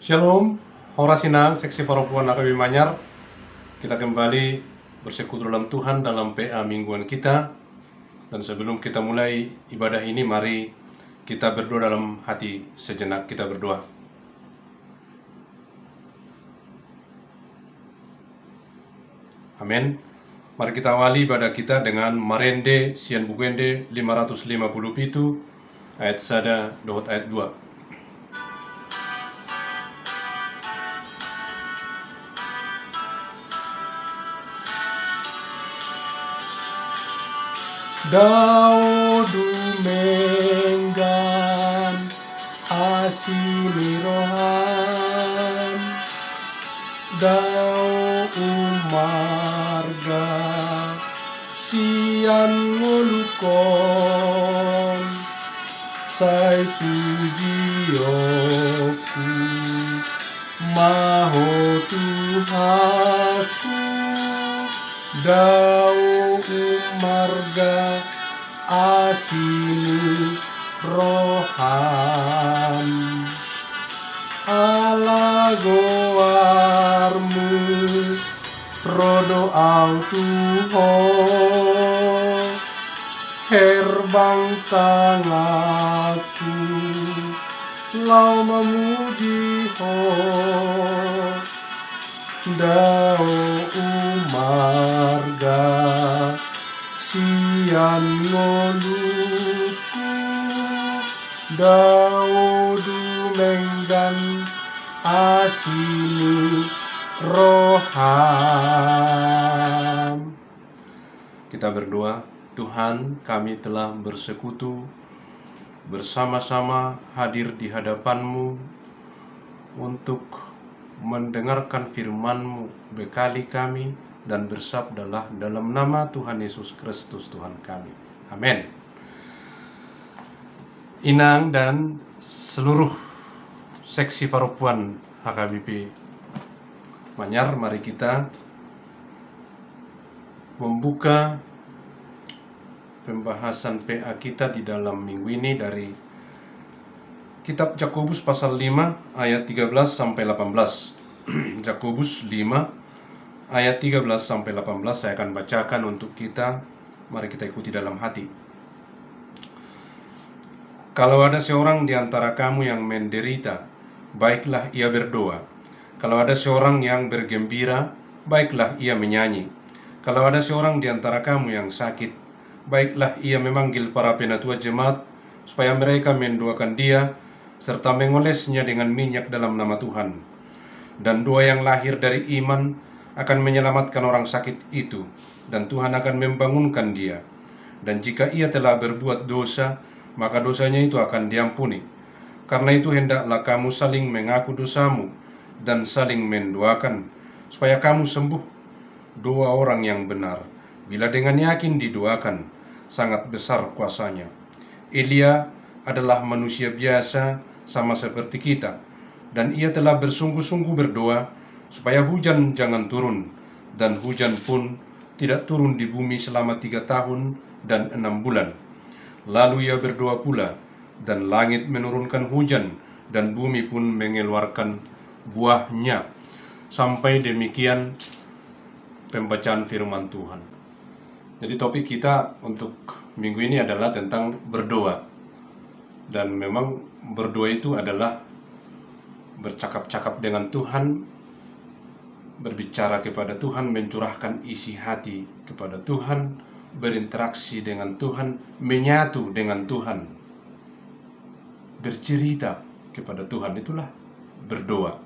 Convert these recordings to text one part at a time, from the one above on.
Shalom, Hora Sinang, Seksi Perempuan AKB Manyar. Kita kembali bersekutu dalam Tuhan dalam PA mingguan kita. Dan sebelum kita mulai ibadah ini, mari kita berdoa dalam hati sejenak. Kita berdoa. Amin. Mari kita awali ibadah kita dengan Marende Sian Bukende 557 ayat 1 dohot ayat 2. Dao dumenggan asinirohan, dao umarga sian ngolukon, sai pujioku maho Tuhaku, dao umarga asini rohan, ala goarmu rodo au Tuho, herbang tangaku lau memuji ho, dao umarga sian ngoluku, dao dumenggan asini roham. Kita berdoa. Tuhan, kami telah bersekutu bersama-sama hadir di hadapan-Mu untuk mendengarkan firman-Mu. Bekali kami dan bersabdalah dalam nama Tuhan Yesus Kristus Tuhan kami. Amin. Inang dan seluruh seksi perempuan HKBP Manyar, mari kita membuka pembahasan PA kita di dalam minggu ini dari kitab Yakobus pasal 5 ayat 13 sampai 18. Yakobus 5 ayat 13 sampai 18 saya akan bacakan untuk kita. Mari kita ikuti dalam hati. Kalau ada seorang di antara kamu yang menderita, baiklah ia berdoa. Kalau ada seorang yang bergembira, baiklah ia menyanyi. Kalau ada seorang di antara kamu yang sakit, baiklah ia memanggil para penatua jemaat supaya mereka mendoakan dia serta mengolesnya dengan minyak dalam nama Tuhan. Dan doa yang lahir dari iman akan menyelamatkan orang sakit itu, dan Tuhan akan membangunkan dia. Dan jika ia telah berbuat dosa, maka dosanya itu akan diampuni. Karena itu hendaklah kamu saling mengaku dosamu dan saling mendoakan, supaya kamu sembuh. Doa orang yang benar, bila dengan yakin didoakan, sangat besar kuasanya. Elia adalah manusia biasa sama seperti kita, dan ia telah bersungguh-sungguh berdoa supaya hujan jangan turun, dan hujan pun tidak turun di bumi selama 3 tahun dan 6 bulan. Lalu ia berdoa pula, dan langit menurunkan hujan, dan bumi pun mengeluarkan buahnya. Sampai demikian pembacaan firman Tuhan. Jadi topik kita untuk minggu ini adalah tentang berdoa. Dan memang berdoa itu adalah bercakap-cakap dengan Tuhan, berbicara kepada Tuhan, mencurahkan isi hati kepada Tuhan, berinteraksi dengan Tuhan, menyatu dengan Tuhan, bercerita kepada Tuhan, itulah berdoa.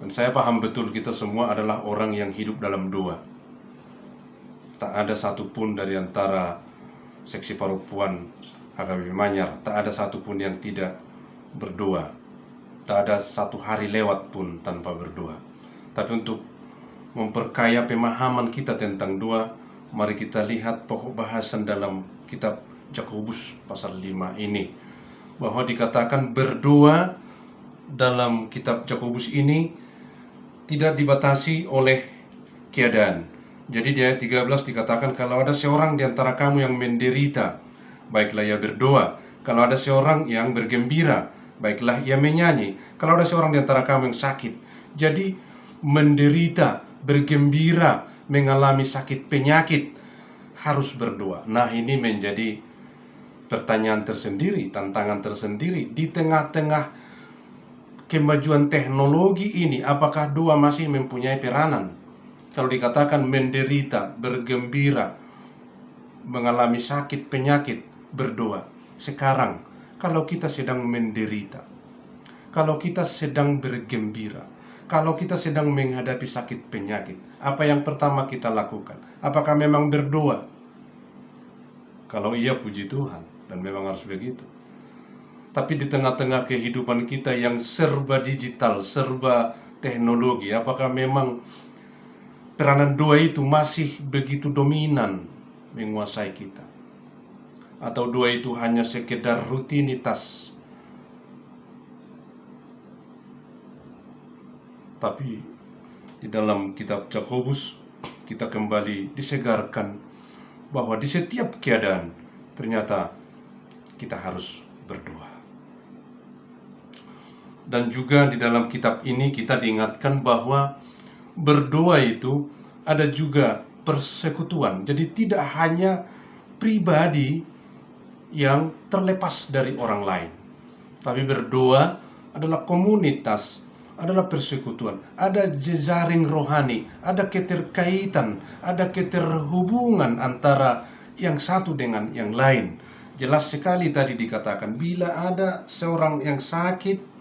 Dan saya paham betul kita semua adalah orang yang hidup dalam doa. Tak ada satupun dari antara seksi perempuan HKBP Manyar, tak ada satupun yang tidak berdoa. Tak ada satu hari lewat pun tanpa berdoa. Tapi untuk memperkaya pemahaman kita tentang doa, mari kita lihat pokok bahasan dalam kitab Yakobus pasal 5 ini, bahwa dikatakan berdoa dalam kitab Yakobus ini tidak dibatasi oleh keadaan. Jadi di ayat 13 dikatakan, kalau ada seorang di antara kamu yang menderita, baiklah ia berdoa. Kalau ada seorang yang bergembira, baiklah ia menyanyi. Kalau ada seorang di antara kamu yang sakit, jadi menderita, bergembira, mengalami sakit penyakit, harus berdoa. Nah, ini menjadi pertanyaan tersendiri, tantangan tersendiri di tengah-tengah kemajuan teknologi ini. Apakah doa masih mempunyai peranan? Kalau dikatakan menderita, bergembira, mengalami sakit penyakit, berdoa. Sekarang, kalau kita sedang menderita, kalau kita sedang bergembira, kalau kita sedang menghadapi sakit penyakit, apa yang pertama kita lakukan? Apakah memang berdoa? Kalau iya, puji Tuhan, dan memang harus begitu. Tapi di tengah-tengah kehidupan kita yang serba digital, serba teknologi, apakah memang peranan doa itu masih begitu dominan menguasai kita? Atau doa itu hanya sekedar rutinitas? Tapi di dalam kitab Yakobus kita kembali disegarkan bahwa di setiap keadaan ternyata kita harus berdoa. Dan juga di dalam kitab ini kita diingatkan bahwa berdoa itu ada juga persekutuan. Jadi tidak hanya pribadi yang terlepas dari orang lain, tapi berdoa adalah komunitas, adalah persekutuan, ada jejaring rohani, ada keterkaitan, ada keterhubungan antara yang satu dengan yang lain. Jelas sekali tadi dikatakan, bila ada seorang yang sakit,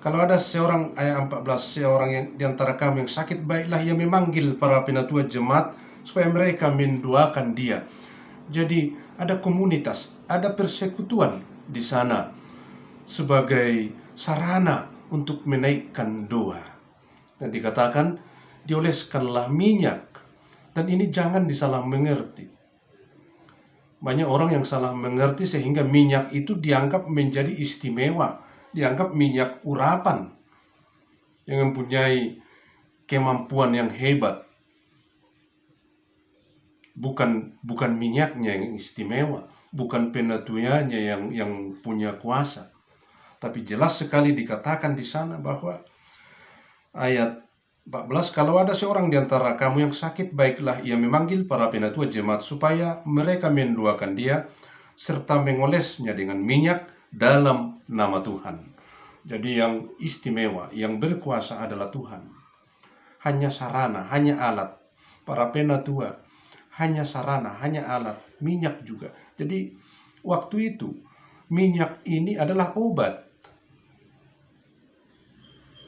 kalau ada seorang, ayat 14, seorang yang diantara kamu yang sakit, baiklah ia memanggil para penatua jemaat supaya mereka mendoakan dia. Jadi ada komunitas, ada persekutuan di sana sebagai sarana untuk menaikkan doa. Dan dikatakan dioleskanlah minyak. Dan ini jangan disalah mengerti. Banyak orang yang salah mengerti sehingga minyak itu dianggap menjadi istimewa, dianggap minyak urapan yang mempunyai kemampuan yang hebat. Bukan minyaknya yang istimewa, bukan penatuannya yang punya kuasa. Tapi jelas sekali dikatakan di sana bahwa ayat 14, kalau ada seorang di antara kamu yang sakit, baiklah ia memanggil para penatua jemaat supaya mereka mendoakan dia serta mengolesnya dengan minyak dalam nama Tuhan. Jadi yang istimewa, yang berkuasa adalah Tuhan. Hanya sarana, hanya alat. Para penatua hanya sarana, hanya alat. Minyak juga. Jadi waktu itu minyak ini adalah obat.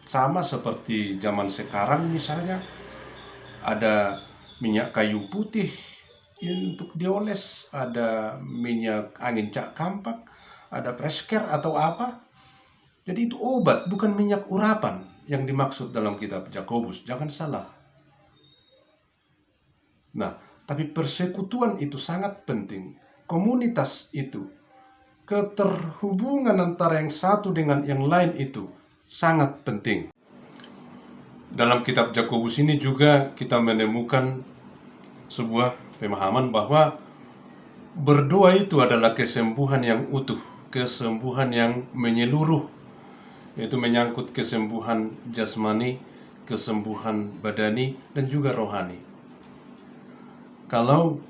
Sama seperti zaman sekarang misalnya, ada minyak kayu putih untuk dioles, ada minyak angin cak kampak, ada presker atau apa. Jadi itu obat, bukan minyak urapan yang dimaksud dalam kitab Yakobus. Jangan salah. Nah, tapi persekutuan itu sangat penting. Komunitas itu, keterhubungan antara yang satu dengan yang lain itu sangat penting. Dalam kitab Yakobus ini juga kita menemukan sebuah pemahaman bahwa berdoa itu adalah kesembuhan yang utuh, kesembuhan yang menyeluruh, yaitu menyangkut kesembuhan jasmani, kesembuhan badani, dan juga rohani. Kalau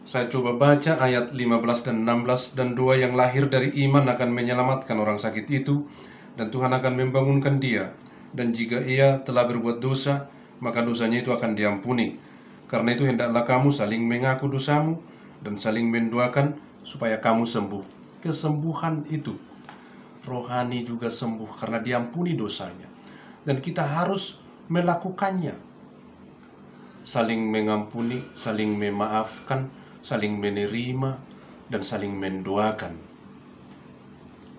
saya coba baca ayat 15 dan 16, dan doa yang lahir dari iman akan menyelamatkan orang sakit itu, dan Tuhan akan membangunkan dia. Dan jika ia telah berbuat dosa, maka dosanya itu akan diampuni. Karena itu hendaklah kamu saling mengaku dosamu dan saling mendoakan supaya kamu sembuh. Kesembuhan itu rohani juga sembuh karena diampuni dosanya. Dan kita harus melakukannya. Saling mengampuni, saling memaafkan, saling menerima, dan saling mendoakan.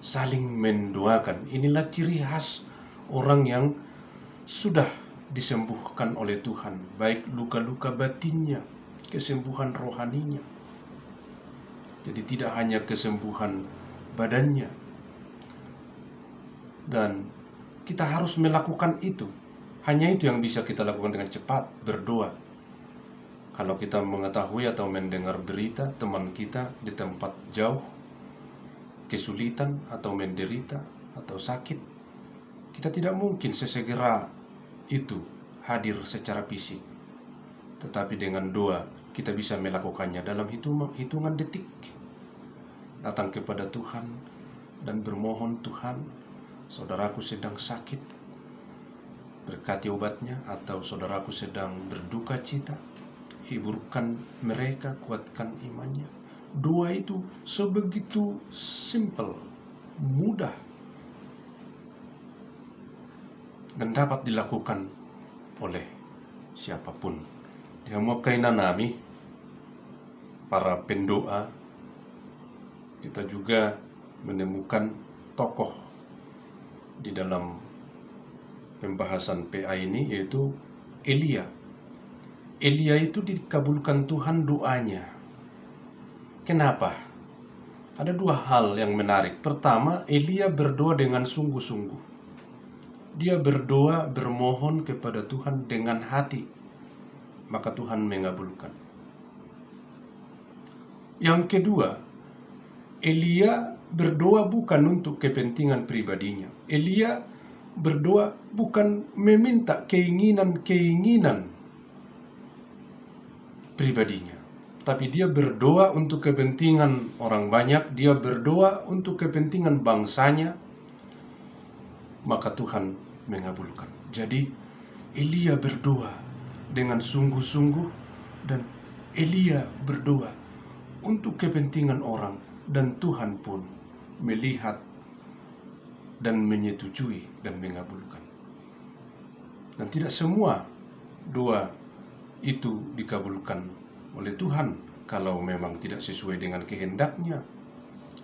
Saling mendoakan. Inilah ciri khas orang yang sudah disembuhkan oleh Tuhan, baik luka-luka batinnya, kesembuhan rohaninya. Jadi tidak hanya kesembuhan badannya. Dan kita harus melakukan itu. Hanya itu yang bisa kita lakukan dengan cepat, berdoa. Kalau kita mengetahui atau mendengar berita teman kita di tempat jauh kesulitan atau menderita atau sakit, kita tidak mungkin sesegera itu hadir secara fisik. Tetapi dengan doa kita bisa melakukannya dalam hitungan detik. Datang kepada Tuhan dan bermohon, Tuhan, saudaraku sedang sakit, berkati obatnya, atau saudaraku sedang berduka cita, hiburkan mereka, kuatkan imannya. Doa itu sebegitu simple, mudah, dan dapat dilakukan oleh siapapun. Dihamukai nami para pendoa, kita juga menemukan tokoh di dalam pembahasan PA ini, yaitu Elia. Elia itu dikabulkan Tuhan doanya. Kenapa? Ada dua hal yang menarik. Pertama, Elia berdoa dengan sungguh-sungguh. Dia berdoa, bermohon kepada Tuhan dengan hati, maka Tuhan mengabulkan. Yang kedua, Elia berdoa bukan untuk kepentingan pribadinya. Elia berdoa bukan meminta keinginan pribadinya, tapi dia berdoa untuk kepentingan orang banyak. Dia berdoa untuk kepentingan bangsanya, maka Tuhan mengabulkan. Jadi Elia berdoa dengan sungguh-sungguh, dan Elia berdoa untuk kepentingan orang, dan Tuhan pun melihat dan menyetujui dan mengabulkan. Dan tidak semua doa itu dikabulkan oleh Tuhan kalau memang tidak sesuai dengan kehendaknya,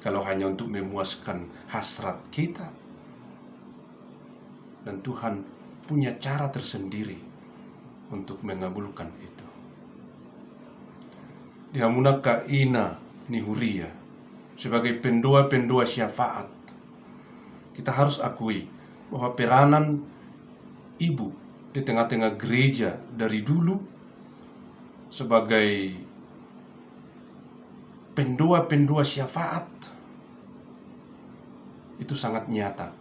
kalau hanya untuk memuaskan hasrat kita. Dan Tuhan punya cara tersendiri untuk mengabulkan itu. Dihamunaka ina nihuria, sebagai pendoa-pendoa syafaat, kita harus akui bahwa peranan ibu di tengah-tengah gereja dari dulu sebagai pendoa-pendoa syafaat itu sangat nyata.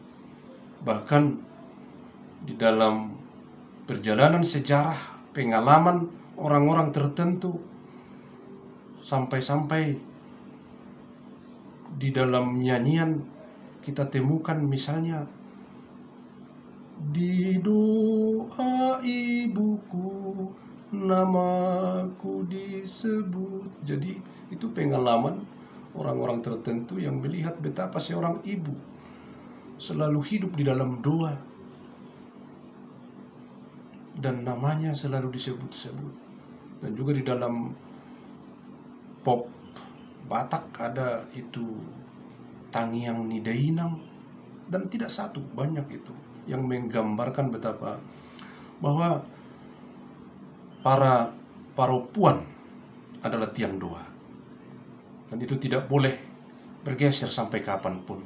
Bahkan di dalam perjalanan sejarah, pengalaman orang-orang tertentu, sampai-sampai di dalam nyanyian kita temukan misalnya, di doa ibuku namaku disebut. Jadi itu pengalaman orang-orang tertentu yang melihat betapa seorang ibu selalu hidup di dalam doa dan namanya selalu disebut-sebut. Dan juga di dalam pop Batak ada itu Tangiang Nidainang, dan tidak satu, banyak itu yang menggambarkan betapa bahwa para paropuan adalah tiang doa, dan itu tidak boleh bergeser sampai kapanpun.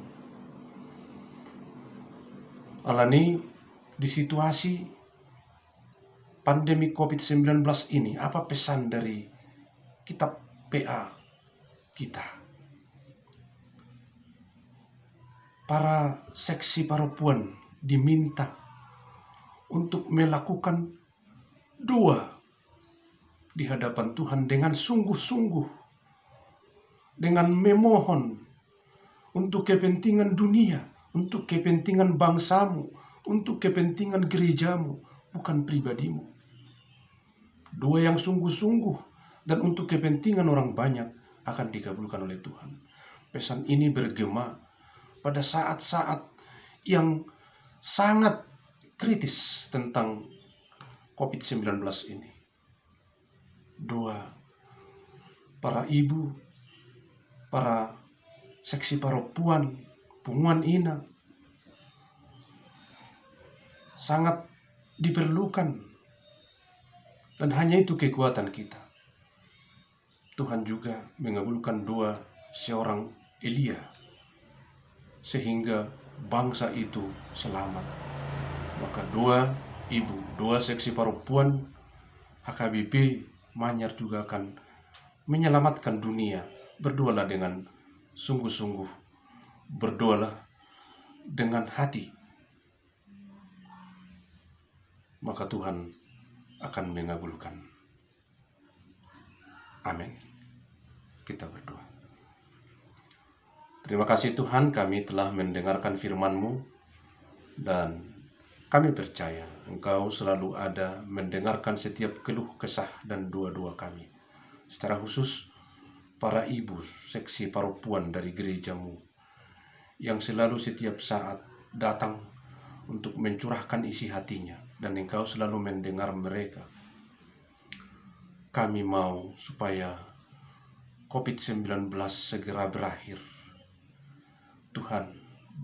Alani di situasi pandemi COVID-19 ini, apa pesan dari kitab PA kita? Para seksi paropuan diminta untuk melakukan doa di hadapan Tuhan dengan sungguh-sungguh, dengan memohon untuk kepentingan dunia, untuk kepentingan bangsamu, untuk kepentingan gerejamu, bukan pribadimu. Doa yang sungguh-sungguh dan untuk kepentingan orang banyak akan dikabulkan oleh Tuhan. Pesan ini bergema pada saat-saat yang sangat kritis tentang COVID-19 ini. Doa para ibu, para seksi paropuan, punguan ina sangat diperlukan, dan hanya itu kekuatan kita. Tuhan juga mengabulkan doa seorang Elia sehingga bangsa itu selamat. Maka doa ibu, doa seksi paropuan HKBP Manyar juga akan menyelamatkan dunia. Berdoalah dengan sungguh-sungguh berdoalah dengan hati, maka Tuhan akan mengabulkan. Amin. Kita berdoa. Terima kasih Tuhan, kami telah mendengarkan firman-Mu, dan kami percaya Engkau selalu ada mendengarkan setiap keluh kesah dan doa-doa kami. Secara khusus para ibu seksi perempuan dari gereja-Mu yang selalu setiap saat datang untuk mencurahkan isi hatinya, dan Engkau selalu mendengar mereka. Kami mau supaya COVID-19 segera berakhir. Tuhan,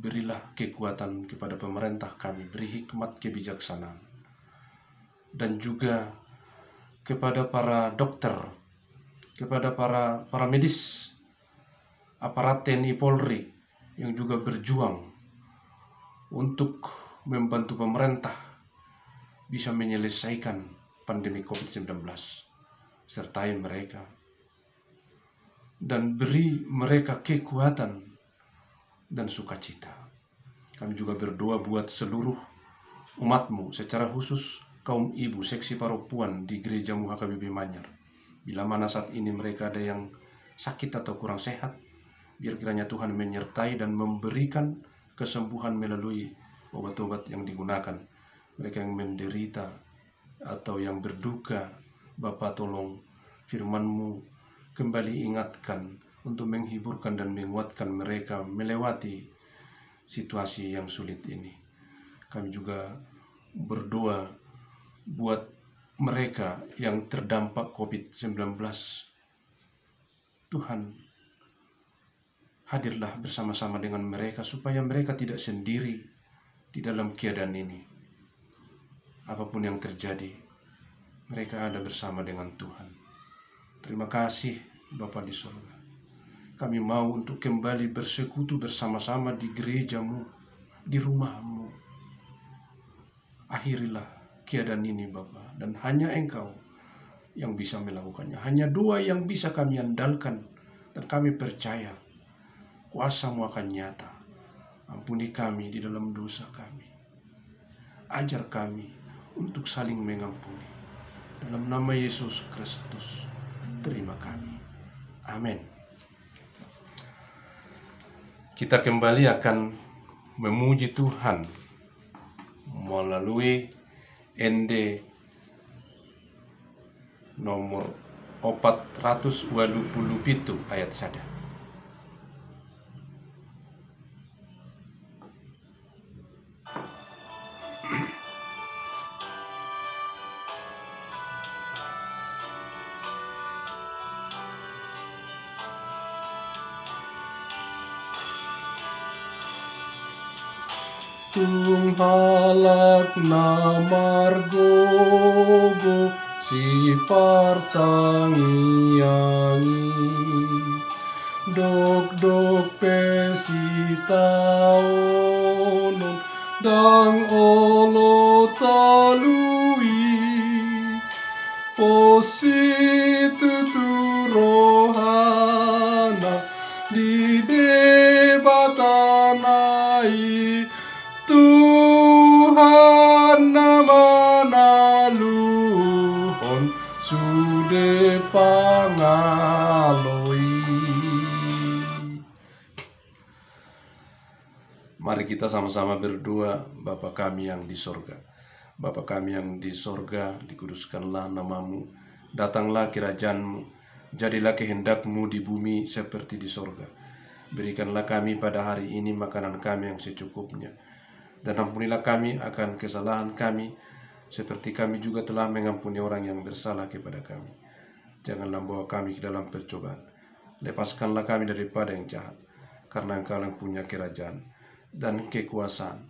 berilah kekuatan kepada pemerintah kami, beri hikmat kebijaksanaan, dan juga kepada para dokter, kepada para medis, aparat TNI Polri yang juga berjuang untuk membantu pemerintah bisa menyelesaikan pandemi COVID-19. Sertai mereka dan beri mereka kekuatan dan sukacita. Kami juga berdoa buat seluruh umat-Mu, secara khusus kaum ibu seksi perempuan di gereja-Mu HKBP Manyar. Bila mana saat ini mereka ada yang sakit atau kurang sehat, biar kiranya Tuhan menyertai dan memberikan kesembuhan melalui obat-obat yang digunakan. Mereka yang menderita atau yang berduka, Bapa tolong firman-Mu kembali ingatkan untuk menghiburkan dan menguatkan mereka melewati situasi yang sulit ini. Kami juga berdoa buat mereka yang terdampak COVID-19. Tuhan, hadirlah bersama-sama dengan mereka supaya mereka tidak sendiri di dalam keadaan ini. Apapun yang terjadi, mereka ada bersama dengan Tuhan. Terima kasih Bapa di surga. Kami mau untuk kembali bersekutu bersama-sama di gereja-Mu, di rumah-Mu. Akhirilah keadaan ini Bapa, dan hanya Engkau yang bisa melakukannya. Hanya doa yang bisa kami andalkan, dan kami percaya kuasa-Mu akan nyata. Ampuni kami di dalam dosa kami. Ajar kami untuk saling mengampuni. Dalam nama Yesus Kristus, terima kami. Amin. Kita kembali akan memuji Tuhan melalui ND nomor 487 ayat 1. Tunghalak na margogo si partangiangi dok pesitaonon dang olo talui positu turohana di debatanai Tuhan nama naluhon sude pangaloi. Mari kita sama-sama berdoa. Bapa kami yang di sorga, Bapa kami yang di sorga, dikuduskanlah nama-Mu, datanglah kerajaan-Mu, jadilah kehendak-Mu di bumi seperti di sorga. Berikanlah kami pada hari ini makanan kami yang secukupnya, dan ampunilah kami akan kesalahan kami, seperti kami juga telah mengampuni orang yang bersalah kepada kami. Janganlah bawa kami ke dalam percobaan, lepaskanlah kami daripada yang jahat, karena Engkau yang punya kerajaan, dan kekuasaan,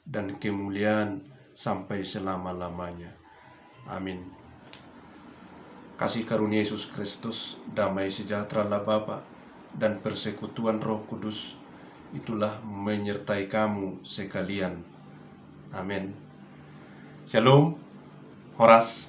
dan kemuliaan sampai selama-lamanya. Amin. Kasih karunia Yesus Kristus, damai sejahtera Allah Bapa, dan persekutuan Roh Kudus, itulah menyertai kamu sekalian. Amin. Shalom, Horas.